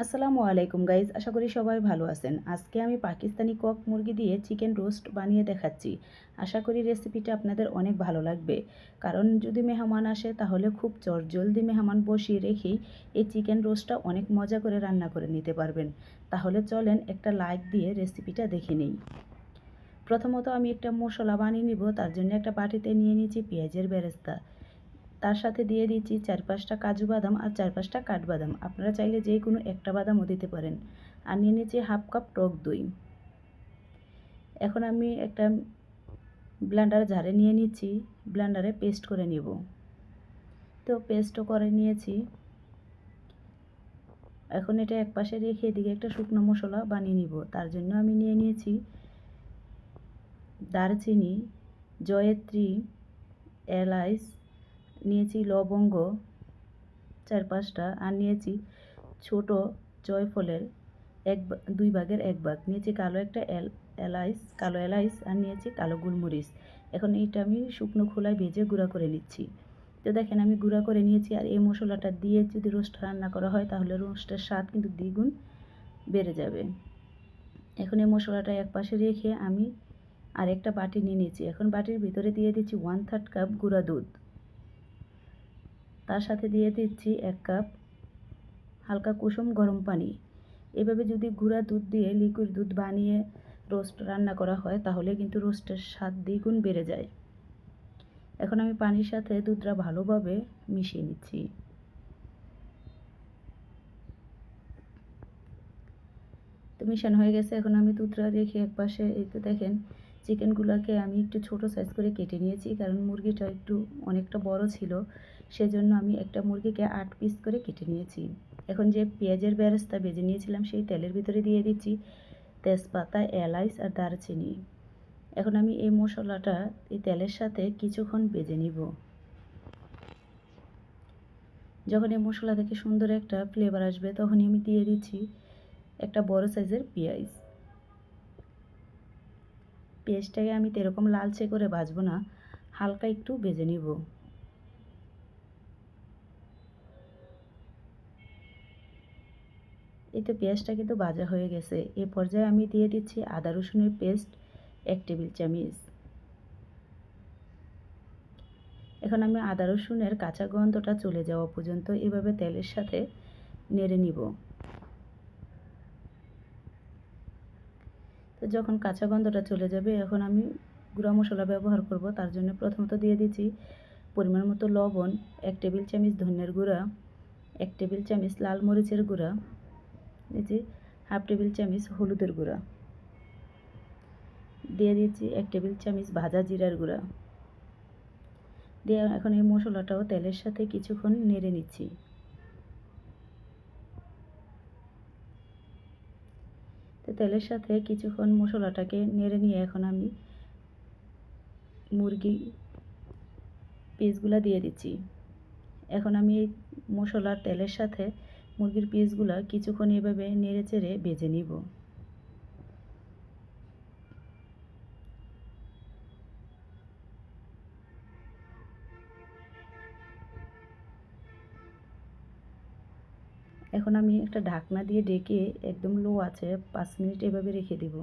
আসসালামু আলাইকুম গাইজ, আশা করি সবাই ভালো আছেন। আজকে আমি পাকিস্তানি কক মুরগি দিয়ে চিকেন রোস্ট বানিয়ে দেখাচ্ছি। আশা করি রেসিপিটা আপনাদের অনেক ভালো লাগবে, কারণ যদি মেহমান আসে তাহলে খুব চটজলদি মেহমান বসিয়ে রেখেই এই চিকেন রোস্টটা অনেক মজা করে রান্না করে নিতে পারবেন। তাহলে চলেন একটা লাইক দিয়ে রেসিপিটা দেখে নিই। প্রথমত আমি একটা মশলা বানিয়ে নিব। তার জন্য একটা বাটিতে নিয়ে নিয়েছি পেঁয়াজের বেরেস্তা। তার সাথে দিয়ে দিচ্ছি 4-5টা কাজু বাদাম আর 4-5টা কাঠবাদাম। আপনারা চাইলে যে কোনো একটা বাদামও দিতে পারেন। আর নিয়ে নিচ্ছি হাফ কাপ টক দই। এখন আমি একটা ব্লেন্ডার জারে নিয়ে নিচ্ছি, ব্লেন্ডারে পেস্ট করে নিব। তো পেস্টও করে নিয়েছি। এখন এটা এক পাশে রেখে এদিকে একটা শুকনো মশলা বানিয়ে নিব। তার জন্য আমি নিয়ে নিয়েছি দারচিনি, জয়িত্রী, এলাচ, নিয়েছি লবঙ্গ 4-5টা, আর নিয়েছি ছোট জয়ফলের 2 ভাগের 1 ভাগ, নিয়েছি কালো একটা কালো এলাচ, আর নিয়েছি কালো গোলমরিচ। এখন এইটা আমি শুকনো খোলায় ভেজে গুঁড়া করে নিচ্ছি। তো দেখেন আমি গুঁড়া করে নিয়েছি। আর এই মশলাটা দিয়ে যদি রোস্ট রান্না করা হয় তাহলে রোস্টের স্বাদ কিন্তু দ্বিগুণ বেড়ে যাবে। এখন এই মশলাটা এক পাশে রেখে আমি আরেকটা বাটি নিয়ে নিয়েছি। এখন বাটির ভিতরে দিয়ে দিচ্ছি 1/3 কাপ গুঁড়া দুধ। তার সাথে দিয়ে দিচ্ছি 1 কাপ হালকা কুসুম গরম পানি। এভাবে যদি গুঁড়া দুধ দিয়ে লিকুইড দুধ বানিয়ে রোস্ট রান্না করা হয় তাহলে কিন্তু রোস্টের স্বাদ দ্বিগুণ বেড়ে যায়। এখন আমি পানির সাথে দুধটা ভালোভাবে মিশিয়ে নিচ্ছি। তো মিশানো হয়ে গেছে। এখন আমি দুধটা রেখে একপাশে, এই তো দেখেন চিকেনগুলোকে আমি একটু ছোট সাইজ করে কেটে নিয়েছি, কারণ মুরগিটা একটু অনেকটা বড় ছিল, সেজন্য আমি একটা মুরগিকে 8 পিস করে কেটে নিয়েছি। এখন যে পেঁয়াজের বেরেস্তা ভেজে নিয়েছিলাম সেই তেলের ভিতরে দিয়ে দিচ্ছি তেজপাতা, এলাচ আর দারচিনি। এখন আমি এই মশলাটা এই তেলের সাথে কিছুক্ষণ ভেজে নিব। যখন এই মশলা থেকে সুন্দর একটা ফ্লেভার আসবে তখনই আমি দিয়ে দিচ্ছি একটা বড় সাইজের পেঁয়াজ। পেঁয়াজটাকে আমি এরকম লালচে করে ভাজবো না, হালকা একটু ভেজে নিব। এই তো পেঁয়াজটা কিন্তু ভাজা হয়ে গেছে। এ পর্যায়ে আমি দিয়ে দিচ্ছি আদা রসুনের পেস্ট 1 টেবিল চামচ। এখন আমি আদা রসুনের কাঁচা গন্ধটা চলে যাওয়া পর্যন্ত এভাবে তেলের সাথে নেড়ে নিব। তো যখন কাঁচা গন্ধটা চলে যাবে এখন আমি গুঁড়া মশলা ব্যবহার করব। তার জন্য প্রথমত দিয়ে দিচ্ছি পরিমাণ মতো লবণ, 1 টেবিল চামচ ধনিয়ার গুঁড়া, 1 টেবিল চামচ লাল মরিচের গুঁড়া, দিচ্ছি হাফ টেবিল চামচ হলুদের গুঁড়া, দিয়ে দিচ্ছি 1 টেবিল চামচ ভাজা জিরার গুঁড়া দিয়ে এখন এই মশলাটাও তেলের সাথে কিছুক্ষণ নেড়ে নিচ্ছি। তো তেলের সাথে কিছুক্ষণ মশলাটাকে নেড়ে নিয়ে এখন আমি মুরগি পিসগুলো দিয়ে দিচ্ছি। এখন আমি এই মশলার তেলের সাথে মুরগির পিসগুলো কিছুক্ষণ এভাবে নেড়ে চেড়ে ভেজে নিব। এখন আমি একটা ঢাকনা দিয়ে ঢেকে একদম লো আছে 5 মিনিট এভাবে রেখে দিব।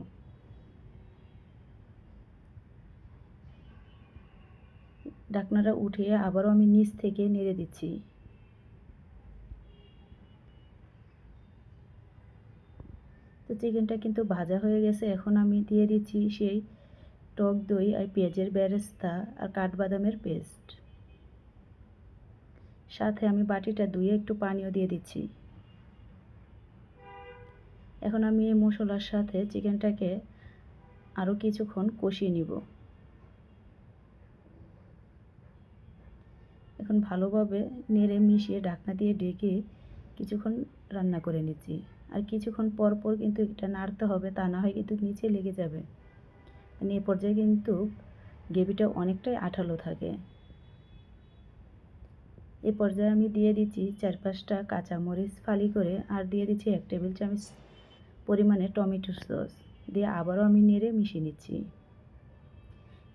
ঢাকনাটা উঠিয়ে আবারও আমি নিচ থেকে নেড়ে দিচ্ছি। তো চিকেনটা কিন্তু ভাজা হয়ে গেছে। এখন আমি দিয়ে দিচ্ছি সেই টক দই আর পেঁয়াজের বেরেস্তা আর কাঠবাদামের পেস্ট। সাথে আমি বাটিটা ধুয়ে একটু পানিও দিয়ে দিচ্ছি। এখন আমি এই মশলার সাথে চিকেনটাকে আরও কিছুক্ষণ কষিয়ে নিব। এখন ভালোভাবে নেড়ে মিশিয়ে ঢাকনা দিয়ে ঢেকে কিছুক্ষণ রান্না করে নিচ্ছি। আর কিছুক্ষণ পর পর কিন্তু এটা নাড়তে হবে, তা না হয় কিন্তু নিচে লেগে যাবে। মানে এ পর্যায়ে কিন্তু গ্রেভিটা অনেকটাই আঠালো থাকে। এ পর্যায়ে আমি দিয়ে দিচ্ছি 4-5টা কাঁচামরিচ ফালি করে, আর দিয়ে দিচ্ছি 1 টেবিল চামচ পরিমাণে টমেটো সস দিয়ে আবারও আমি নেড়ে মিশিয়ে নিচ্ছি।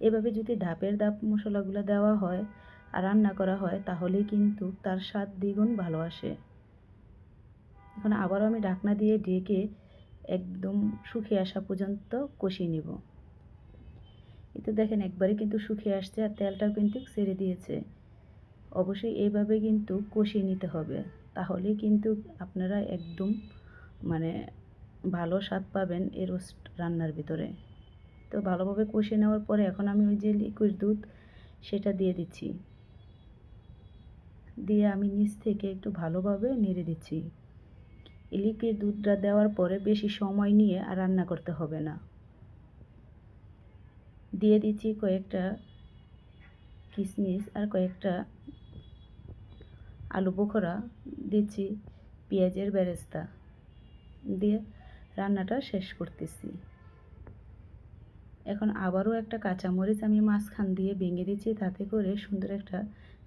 এভাবে যদি ধাপের ধাপ মশলাগুলো দেওয়া হয় আর রান্না করা হয় তাহলে কিন্তু তার স্বাদ দ্বিগুণ ভালো আসে। এখন আবারও আমি ঢাকনা দিয়ে ঢেকে একদম শুকিয়ে আসা পর্যন্ত কষিয়ে নিব। এতে দেখেন একবারে কিন্তু শুকিয়ে আসছে আর তেলটাও কিন্তু ছেড়ে দিয়েছে। অবশ্যই এইভাবে কিন্তু কষিয়ে নিতে হবে, তাহলেই কিন্তু আপনারা একদম মানে ভালো স্বাদ পাবেন এই রোস্ট রান্নার ভিতরে। তো ভালোভাবে কষিয়ে নেওয়ার পরে এখন আমি ওই যে লিকুইড দুধ সেটা দিয়ে দিচ্ছি, দিয়ে আমি নিচ থেকে একটু ভালোভাবে নেড়ে দিচ্ছি। এই লিকুইড দুধটা দেওয়ার পরে বেশি সময় নিয়ে আর রান্না করতে হবে না। দিয়ে দিচ্ছি কয়েকটা কিশমিশ আর কয়েকটা আলু বোখরা, দিচ্ছি পেঁয়াজের বেরেস্তা দিয়ে রান্নাটা শেষ করতেছি। এখন আবারও একটা কাঁচামরিচ আমি মাঝখান দিয়ে ভেঙে দিচ্ছি, তাতে করে সুন্দর একটা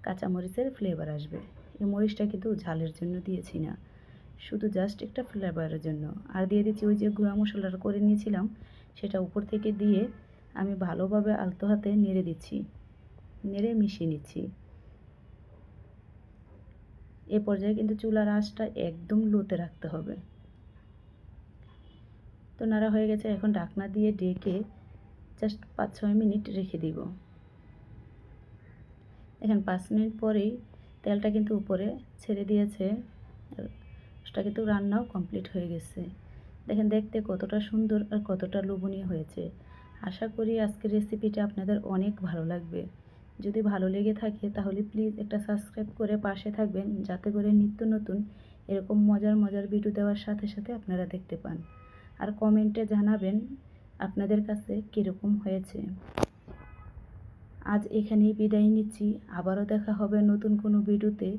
কাঁচামরিচের ফ্লেভার আসবে। এই মরিচটা কিন্তু ঝালের জন্য দিয়েছি না, শুধু জাস্ট একটা ফ্লেভারের জন্য। আর দিয়ে দিচ্ছি ওই যে গুঁড়া মশলাটা করে নিয়েছিলাম, সেটা উপর থেকে দিয়ে আমি ভালোভাবে আলতো হাতে নেড়ে দিচ্ছি, নেড়ে মিশিয়ে নিচ্ছি। এ পর্যায়ে কিন্তু চুলার আঁচটা একদম লোতে রাখতে হবে। তো নাড়া হয়ে গেছে, এখন ঢাকনা দিয়ে ঢেকে জাস্ট 5-6 মিনিট রেখে দিব। দেখেন 5 মিনিট পরেই তেলটা কিন্তু উপরে ছেড়ে দিয়েছে, সেটা কিন্তু রান্নাও কমপ্লিট হয়ে গেছে। দেখেন দেখতে কতটা সুন্দর আর কতটা লোভনীয় হয়েছে। আশা করি আজকের রেসিপিটা আপনাদের অনেক ভালো লাগবে। যদি ভালো লেগে থাকে তাহলে প্লিজ একটা সাবস্ক্রাইব করে পাশে থাকবেন, যাতে করে নিত্য নতুন এরকম মজার মজার ভিডিও দেওয়ার সাথে সাথে আপনারা দেখতে পান। আর কমেন্টে জানাবেন আপনাদের কাছে কীরকম হয়েছে। আজ এখানেই বিদায় নিচ্ছি, আবারও দেখা হবে নতুন কোনো ভিডিওতে।